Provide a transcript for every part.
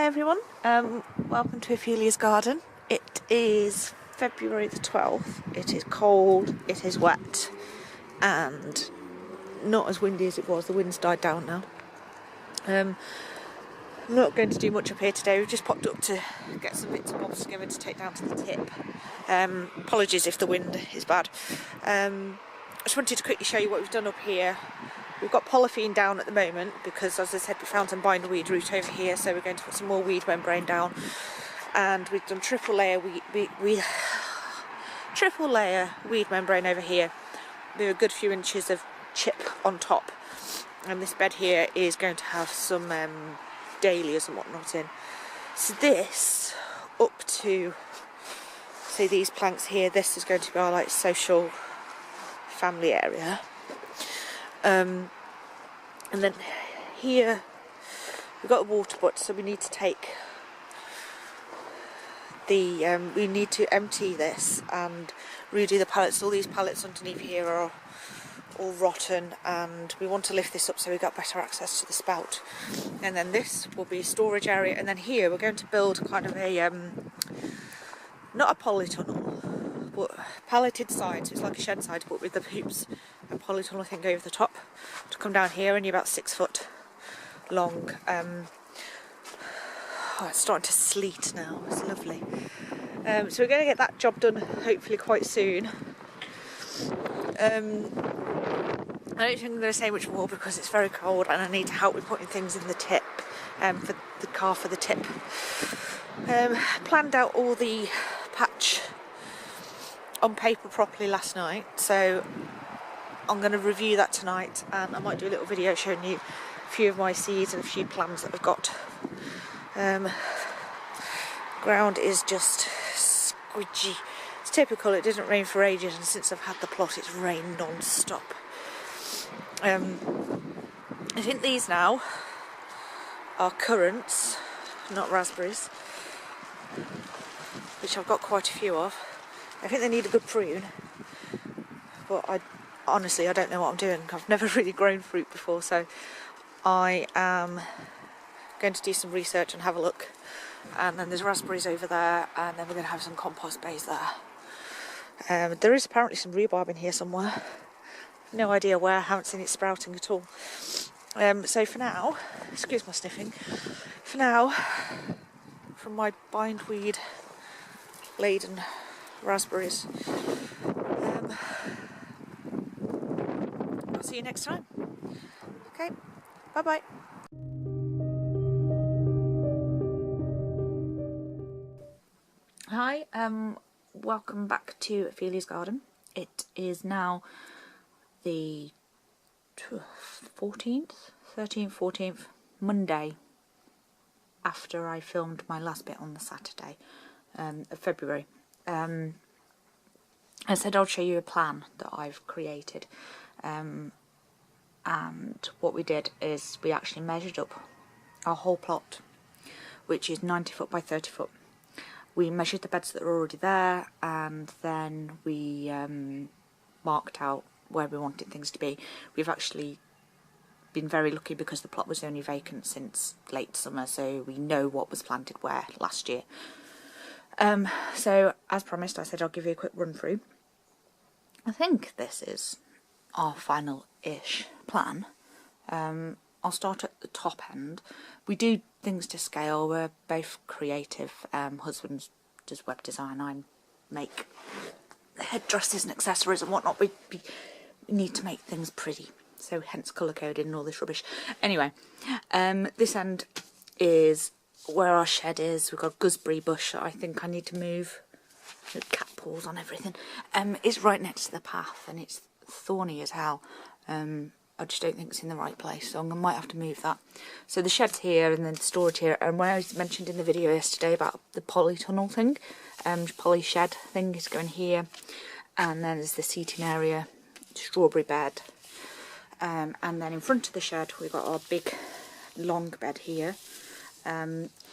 Hi everyone, welcome to Ophelia's garden. It is February the 12th, it is cold, it is wet and not as windy as it was. The wind's died down now. I'm not going to do much up here today. We've just popped up to get some bits and bobs together to take down to the tip. Apologies if the wind is bad. I just wanted to quickly show you what we've done up here. We've got polythene down at the moment because, as I said, we found some bindweed root over here, so we're going to put some more weed membrane down. And we've done triple layer weed membrane over here. There are a good few inches of chip on top, and this bed here is going to have some dahlias and whatnot in. So this, up to, say, these planks here, this is going to be our like social family area. And then here we've got a water butt, so we need to take the we need to empty this and redo the pallets. All these pallets underneath here are all rotten, and we want to lift this up so we got better access to the spout. And then this will be a storage area, and then here we're going to build kind of a not a polytunnel, but palleted sides. It's like a shed side, but with the hoops and polytunnel thing over the top to come down here, only about 6 foot long. Oh, it's starting to sleet now. It's lovely. So we're going to get that job done hopefully quite soon. I don't think I'm going to say much more because it's very cold and I need help with putting things in the tip, for the car for the tip. Planned out all the patch on paper properly last night, so I'm going to review that tonight, and I might do a little video showing you a few of my seeds and a few plants that I've got. Ground is just squidgy. It's typical, it didn't rain for ages, and since I've had the plot it's rained non-stop. I think these now are currants, not raspberries, which I've got quite a few of. I think they need a good prune, but honestly I don't know what I'm doing. I've never really grown fruit before, so I am going to do some research and have a look. And then there's raspberries over there, and then we're going to have some compost bays there. There is apparently some rhubarb in here somewhere. No idea where, I haven't seen it sprouting at all. So for now, excuse my sniffing, for now, from my bindweed laden raspberries, I'll see you next time. Okay, bye bye. Hi, welcome back to Ophelia's garden. It is now the 13th, Monday, after I filmed my last bit on the Saturday of February. I said I'd show you a plan that I've created, and what we did is we actually measured up our whole plot, which is 90 foot by 30 foot. We measured the beds that are already there, and then we marked out where we wanted things to be. We've actually been very lucky because the plot was only vacant since late summer, so we know what was planted where last year. So as promised, I said I'll give you a quick run through. I think this is our final-ish plan. I'll start at the top end. We do things to scale. We're both creative. Husband does web design. I make headdresses and accessories and whatnot. We need to make things pretty, so hence colour coded and all this rubbish. Anyway, this end is where our shed is. We've got a gooseberry bush that I think I need to move. Cat paws on everything. It's right next to the path and it's thorny as hell. I just don't think it's in the right place, so I might have to move that. So the shed's here and then storage here, and when I mentioned in the video yesterday about the polytunnel thing, poly shed thing is going here, and then there's the seating area, strawberry bed, and then in front of the shed we've got our big long bed here,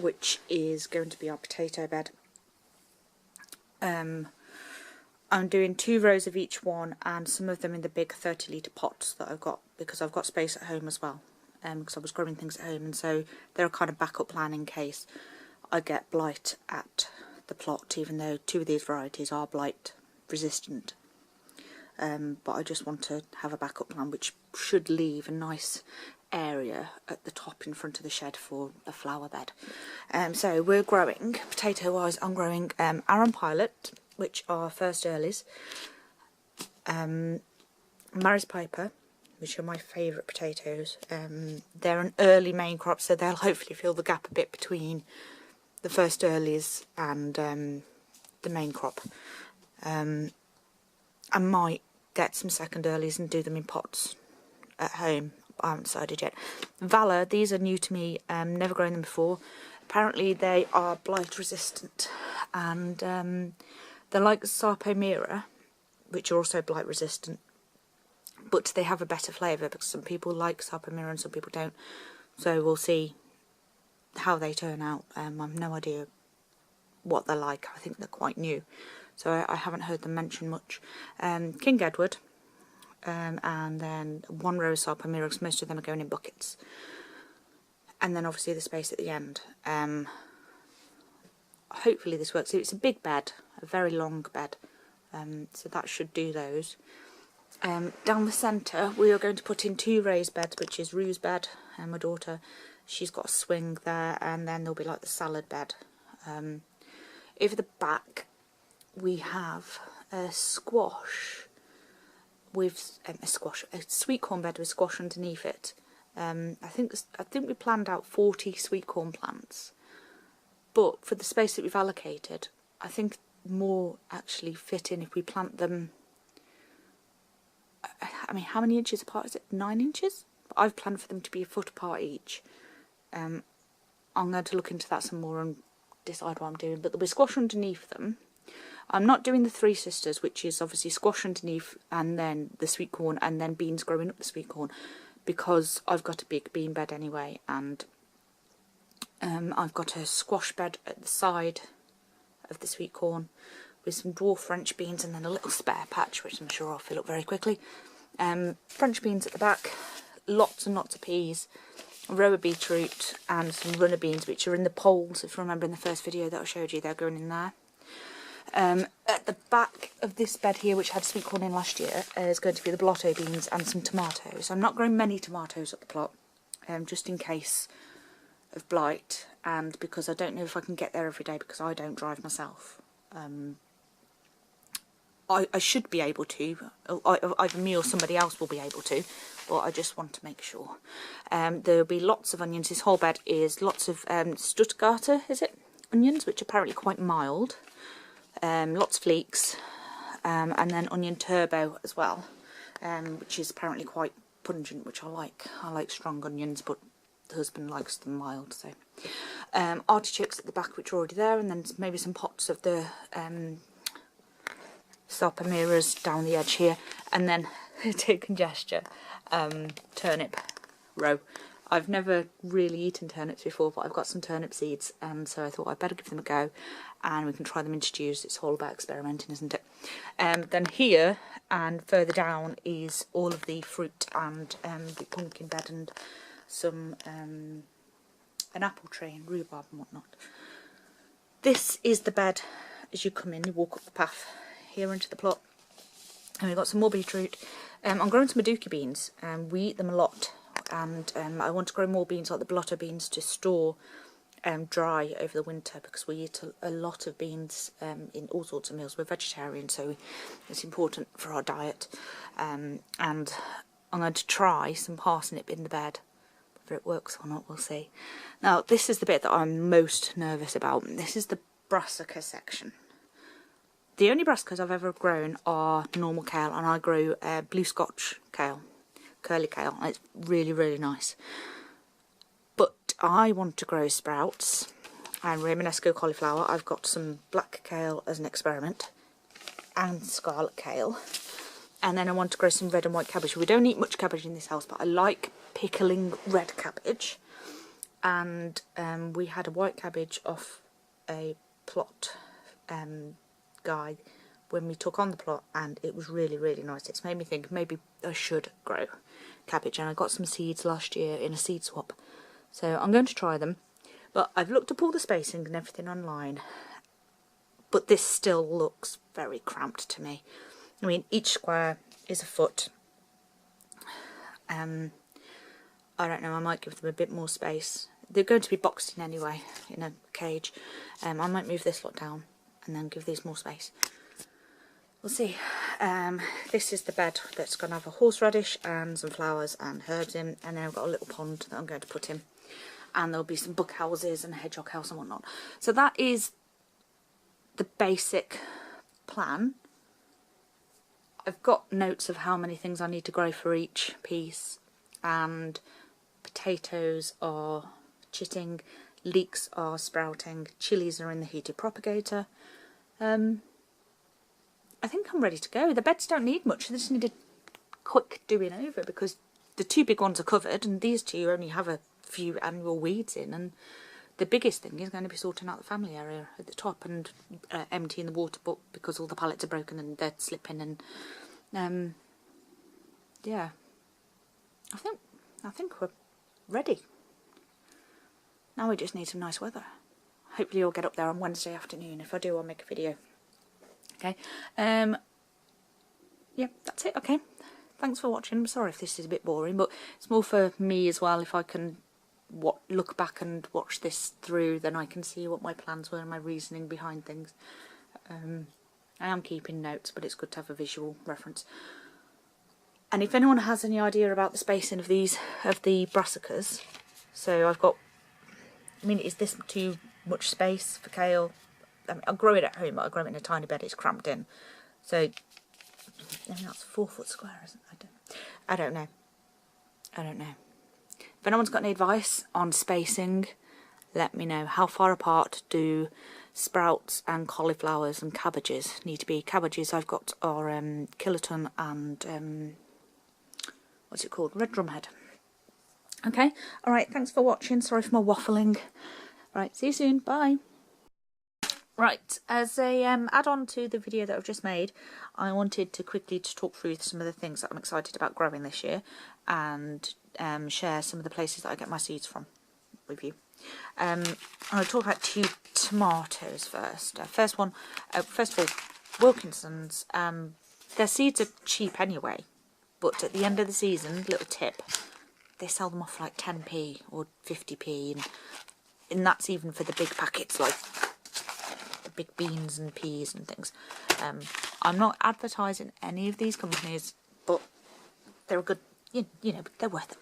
which is going to be our potato bed. I'm doing 2 rows of each one, and some of them in the big 30 litre pots that I've got because I've got space at home as well. because I was growing things at home, and so they're a kind of backup plan in case I get blight at the plot, even though 2 of these varieties are blight resistant. But I just want to have a backup plan which should leave a nice area at the top in front of the shed for a flower bed. So we're growing, potato wise, I'm growing Aran Pilot, which are first earlies, Maris Piper, which are my favourite potatoes. They're an early main crop, so they'll hopefully fill the gap a bit between the first earlies and the main crop. I might get some second earlies and do them in pots at home. I haven't decided yet. Valor, these are new to me, never grown them before. Apparently they are blight resistant, and they're like Sarpomira, which are also blight resistant, but they have a better flavour because some people like Sarpomira and some people don't. So we'll see how they turn out. I've no idea what they're like. I think they're quite new, so I haven't heard them mention much. King Edward, and then 1 row of Sarpomira, because most of them are going in buckets, and then obviously the space at the end. Hopefully this works. It's a big bed, a very long bed, so that should do those. Down the centre we are going to put in 2 raised beds, which is Rue's bed and my daughter. She's got a swing there, and then there'll be like the salad bed. Over the back we have a squash with a sweet corn bed with squash underneath it. I think we planned out 40 sweet corn plants, but for the space that we've allocated, I think more actually fit in if we plant them. I mean, how many inches apart is it? 9 inches? But I've planned for them to be a foot apart each. I'm going to look into that some more and decide what I'm doing, but there'll be squash underneath them. I'm not doing the 3 sisters, which is obviously squash underneath and then the sweet corn and then beans growing up the sweet corn, because I've got a big bean bed anyway, and I've got a squash bed at the side of the sweet corn with some dwarf French beans and then a little spare patch, which I'm sure I'll fill up very quickly. French beans at the back, lots and lots of peas, a row of beetroot and some runner beans, which are in the poles. If you remember in the first video that I showed you, they're going in there. At the back of this bed here, which had sweet corn in last year, is going to be the blotto beans and some tomatoes. I'm not growing many tomatoes at the plot, just in case of blight, and because I don't know if I can get there every day because I don't drive myself. I should be able to, either me or somebody else will be able to, but I just want to make sure. There'll be lots of onions. This whole bed is lots of Stuttgarter, is it? Onions, which are apparently quite mild. Lots of leeks, and then onion turbo as well, which is apparently quite pungent, which I like. I like strong onions, but the husband likes them mild. So artichokes at the back, which are already there, and then maybe some pots of the Sarpomiras down the edge here, and then token gesture, turnip row. I've never really eaten turnips before, but I've got some turnip seeds, and so I thought I'd better give them a go, and we can try them in stews. It's all about experimenting, isn't it? Then here and further down is all of the fruit and the pumpkin bed and some an apple tree and rhubarb and whatnot. This is the bed as you come in. You walk up the path here into the plot, and we've got some more beetroot. I'm growing some Maduka beans, and we eat them a lot. And I want to grow more beans like the blotto beans to store dry over the winter, because we eat a lot of beans in all sorts of meals. We're vegetarian, so it's important for our diet. And I'm going to try some parsnip in the bed. Whether it works or not, we'll see. Now, this is the bit that I'm most nervous about. This is the brassica section. The only brassicas I've ever grown are normal kale, and I grow blue Scotch kale. Curly kale, and it's really, really nice. But I want to grow sprouts and Romanesco cauliflower. I've got some black kale as an experiment and scarlet kale, and then I want to grow some red and white cabbage. We don't eat much cabbage in this house, but I like pickling red cabbage, and we had a white cabbage off a plot guy when we took on the plot, and it was really, really nice. It's made me think maybe I should grow cabbage, and I got some seeds last year in a seed swap. So I'm going to try them. But I've looked up all the spacing and everything online. But this still looks very cramped to me. I mean, each square is a foot. I don't know, I might give them a bit more space. They're going to be boxed in anyway, in a cage. I might move this lot down and then give these more space. We'll see. This is the bed that's going to have a horseradish and some flowers and herbs in, and then I've got a little pond that I'm going to put in. And there'll be some bug houses and a hedgehog house and whatnot. So that is the basic plan. I've got notes of how many things I need to grow for each piece, and potatoes are chitting, leeks are sprouting, chilies are in the heated propagator. I think I'm ready to go. The beds don't need much, they just need a quick doing over, because the two big ones are covered and these two only have a few annual weeds in, and the biggest thing is going to be sorting out the family area at the top and emptying the water butt because all the pallets are broken and they're slipping, and yeah, I think we're ready. Now we just need some nice weather. Hopefully you'll get up there on Wednesday afternoon. If I do, I'll make a video. Okay, yeah, that's it. Okay, thanks for watching. I'm sorry if this is a bit boring, but it's more for me as well. If I can look back and watch this through, then I can see what my plans were and my reasoning behind things. I am keeping notes, but it's good to have a visual reference. And if anyone has any idea about the spacing of the brassicas, so I've got, I mean, is this too much space for kale? I mean, I'll grow it at home, but I'll grow it in a tiny bed, it's cramped in. So, I mean, that's 4 foot square, isn't it? I don't know. If anyone's got any advice on spacing, let me know. How far apart do sprouts and cauliflowers and cabbages need to be? Cabbages I've got are kiloton and what's it called? Red drumhead. Okay, alright, thanks for watching. Sorry for my waffling. Right, see you soon. Bye. Right, as a add-on to the video that I've just made, I wanted to quickly talk through some of the things that I'm excited about growing this year, and share some of the places that I get my seeds from with you. I'll talk about 2 tomatoes first. First of all, Wilkinson's. Their seeds are cheap anyway, but at the end of the season, little tip, they sell them off like 10p or 50p, and that's even for the big packets, like the big beans and peas and things. I'm not advertising any of these companies, but they're a good, you know, they're worth it.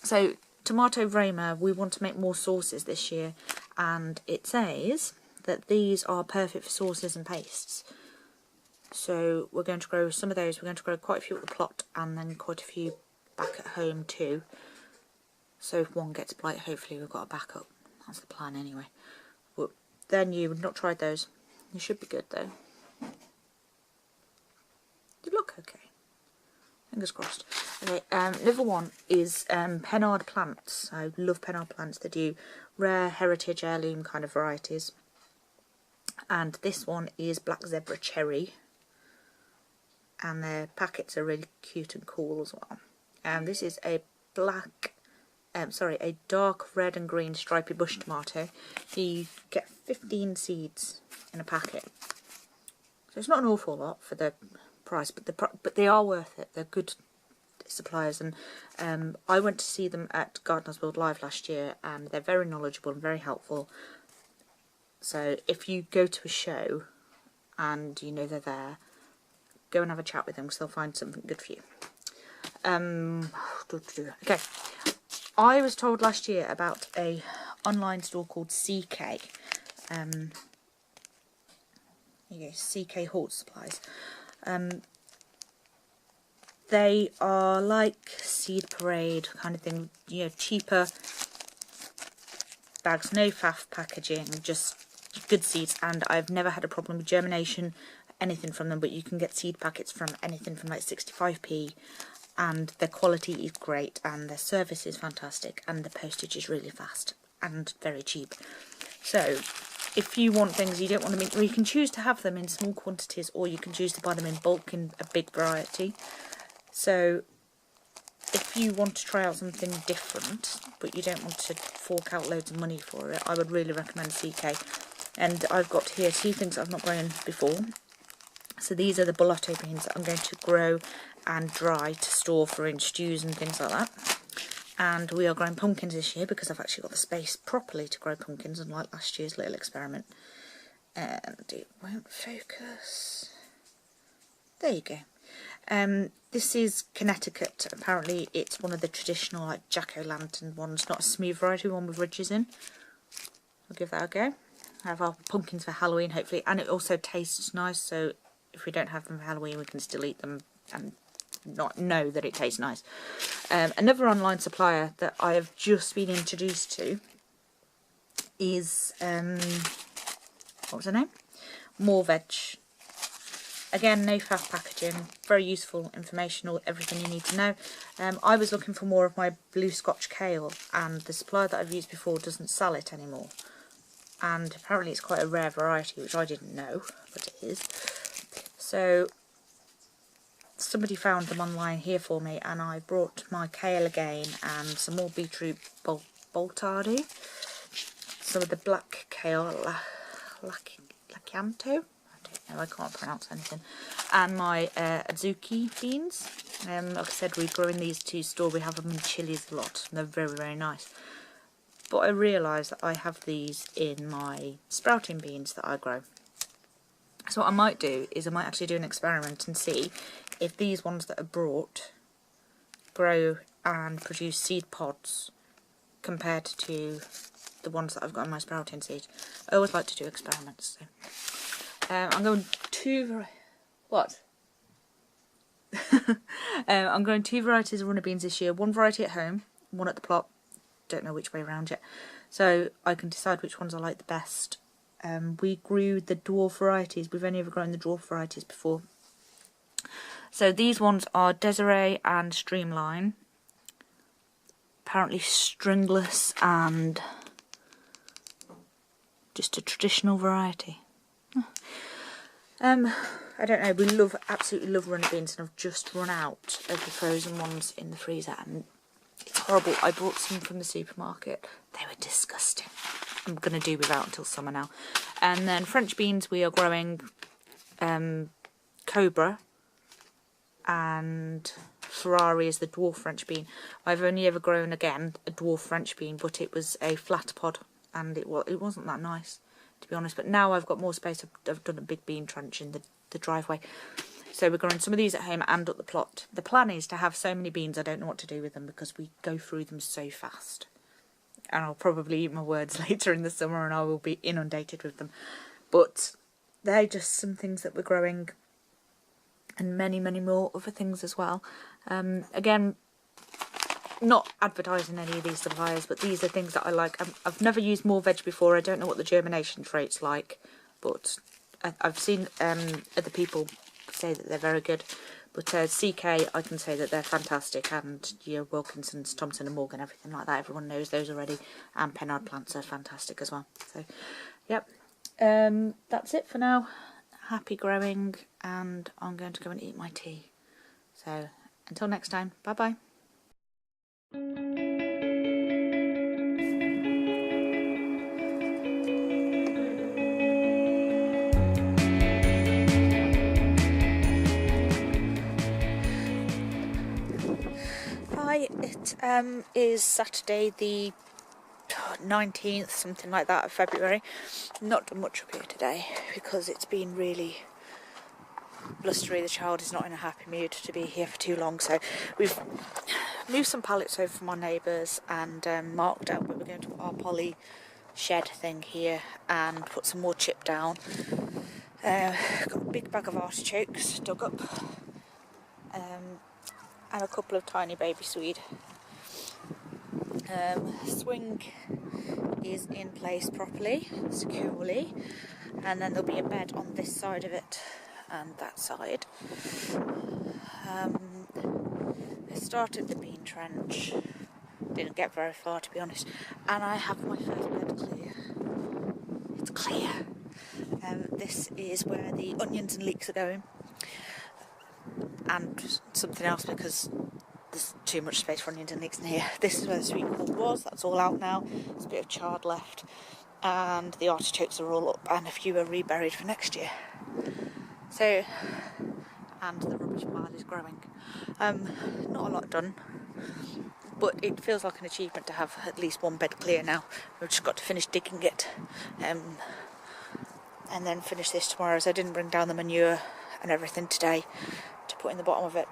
So tomato Roma, we want to make more sauces this year, and it says that these are perfect for sauces and pastes. So we're going to grow some of those. We're going to grow quite a few at the plot, and then quite a few back at home too. So if one gets blight, hopefully we've got a backup. That's the plan anyway. But they're new, we've not tried those. They should be good though. They look okay. Fingers crossed. Okay, another one is Pennard plants. I love Pennard plants. They do rare heritage heirloom kind of varieties. And this one is Black Zebra Cherry. And their packets are really cute and cool as well. This is a a dark red and green stripy bush tomato. You get 15 seeds in a packet. So it's not an awful lot for the price, but they are worth it. They're good suppliers, and I went to see them at Gardeners World Live last year, and they're very knowledgeable and very helpful. So if you go to a show and you know they're there, go and have a chat with them, because they'll find something good for you. Okay, I was told last year about a online store called CK. CK Hort Supplies. They are like Seed Parade kind of thing, you know, cheaper bags, no faff packaging, just good seeds, and I've never had a problem with germination, anything from them, but you can get seed packets from anything from like 65p, and their quality is great, and their service is fantastic, and the postage is really fast and very cheap. So if you want things you don't want them in, you can choose to have them in small quantities, or you can choose to buy them in bulk in a big variety. So if you want to try out something different, but you don't want to fork out loads of money for it, I would really recommend CK. And I've got here 2 things that I've not grown before. So these are the Bolotto beans that I'm going to grow and dry to store for in stews and things like that. And we are growing pumpkins this year because I've actually got the space properly to grow pumpkins, unlike last year's little experiment. And it won't focus. There you go. This is Connecticut. Apparently it's one of the traditional like jack-o'-lantern ones, not a smooth variety, one with ridges in. I'll give that a go. I have our pumpkins for Halloween hopefully, and it also tastes nice, so if we don't have them for Halloween we can still eat them and not know that it tastes nice. Another online supplier that I have just been introduced to is, what was her name? More Veg. Again, no faff packaging, very useful, informational, everything you need to know. I was looking for more of my blue Scotch kale, and the supplier that I've used before doesn't sell it anymore. And apparently it's quite a rare variety, which I didn't know, but it is. So somebody found them online here for me, and I brought my kale again and some more beetroot boltardi, some of the black kale lacanto, I don't know, I can't pronounce anything, and my azuki beans. Like I said, we grow in these to store, we have them in chilies a lot, and they're very, very nice. But I realised that I have these in my sprouting beans that I grow. So what I might do is I might actually do an experiment and see if these ones that are brought grow and produce seed pods compared to the ones that I've got in my sprouting seed. I always like to do experiments. So. I'm going 2... What? I'm growing 2 varieties of runner beans this year. 1 variety at home, 1 at the plot. Don't know which way around yet. So I can decide which ones I like the best. We grew the dwarf varieties. We've only ever grown the dwarf varieties before. So these ones are Desiree and Streamline. Apparently stringless and just a traditional variety. I don't know, we absolutely love runner beans, and I've just run out of the frozen ones in the freezer, and it's horrible. I bought some from the supermarket. They were disgusting. I'm going to do without until summer now. And then French beans, we are growing Cobra, and Ferrari is the dwarf French bean. I've only ever grown, again, a dwarf French bean, but it was a flat pod, and it wasn't that nice, to be honest. But now I've got more space. I've done a big bean trench in the driveway. So we're growing some of these at home and up the plot. The plan is to have so many beans I don't know what to do with them because we go through them so fast. And I'll probably eat my words later in the summer and I will be inundated with them. But they're just some things that we're growing, and many, many more other things as well. Again, not advertising any of these suppliers, but these are things that I like. I've never used More Veg before. I don't know what the germination rate's like, but I've seen other people say that they're very good. But CK, I can say that they're fantastic, and your Wilkinsons, Thompson and Morgan, everything like that, everyone knows those already. And Pennard plants are fantastic as well. So, yep, that's it for now. Happy growing, and I'm going to go and eat my tea. So, until next time, bye-bye. Hi, it is Saturday the 19th, something like that, of February. Not done much up here today because it's been really blustery. The child is not in a happy mood to be here for too long, so we've moved some pallets over from our neighbours and marked out where we're going to put our poly shed thing here and put some more chip down. Got a big bag of artichokes dug up, and a couple of tiny baby swede. Swing is in place properly, securely, and then there'll be a bed on this side of it and that side. I started the bean trench, didn't get very far to be honest, and I have my first bed clear. It's clear. This is where the onions and leeks are going. and something else because there's too much space for onions and leeks in here. This is where the sweet corn was, that's all out now. There's a bit of chard left, and the artichokes are all up, and a few are reburied for next year. So, and the rubbish pile is growing. Not a lot done, but it feels like an achievement to have at least one bed clear now. We've just got to finish digging it, and then finish this tomorrow, as I didn't bring down the manure and everything today to put in the bottom of it.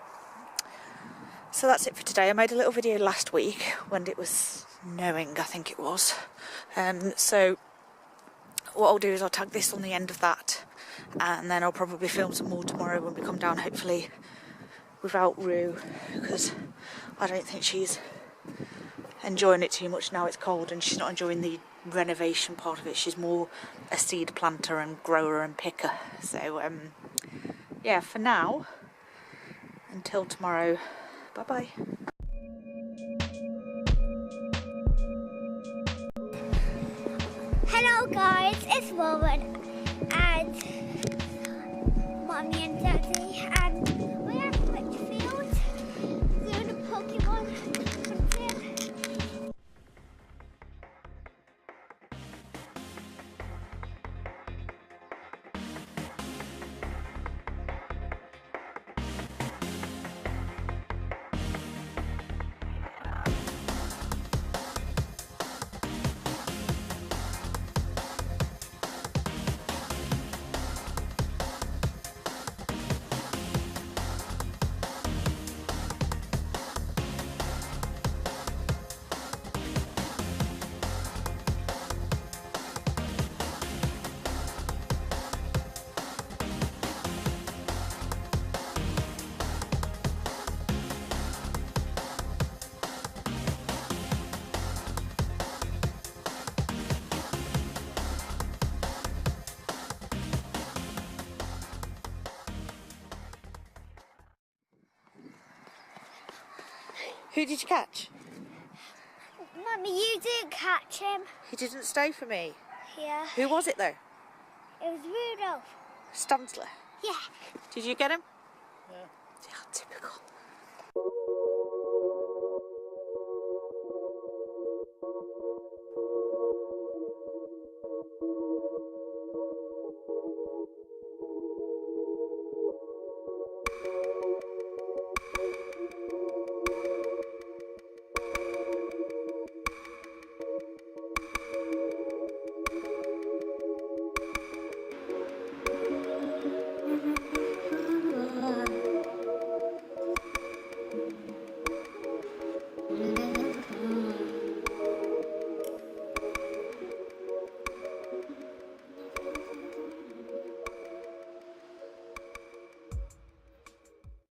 So that's it for today. I made a little video last week when it was snowing, I think it was. So what I'll do is I'll tag this on the end of that, and then I'll probably film some more tomorrow when we come down, hopefully without Rue, because I don't think she's enjoying it too much now it's cold, and she's not enjoying the renovation part of it. She's more a seed planter and grower and picker. So yeah, for now, until tomorrow, bye bye. Hello guys, it's Rowan and Mommy and Daddy, and we're at Whitfield doing a Pokemon hunting. Who did you catch? Mummy, you didn't catch him. He didn't stay for me. Yeah. Who was it though? It was Rudolph. Stansler. Yeah. Did you get him? Yeah. Yeah, typical.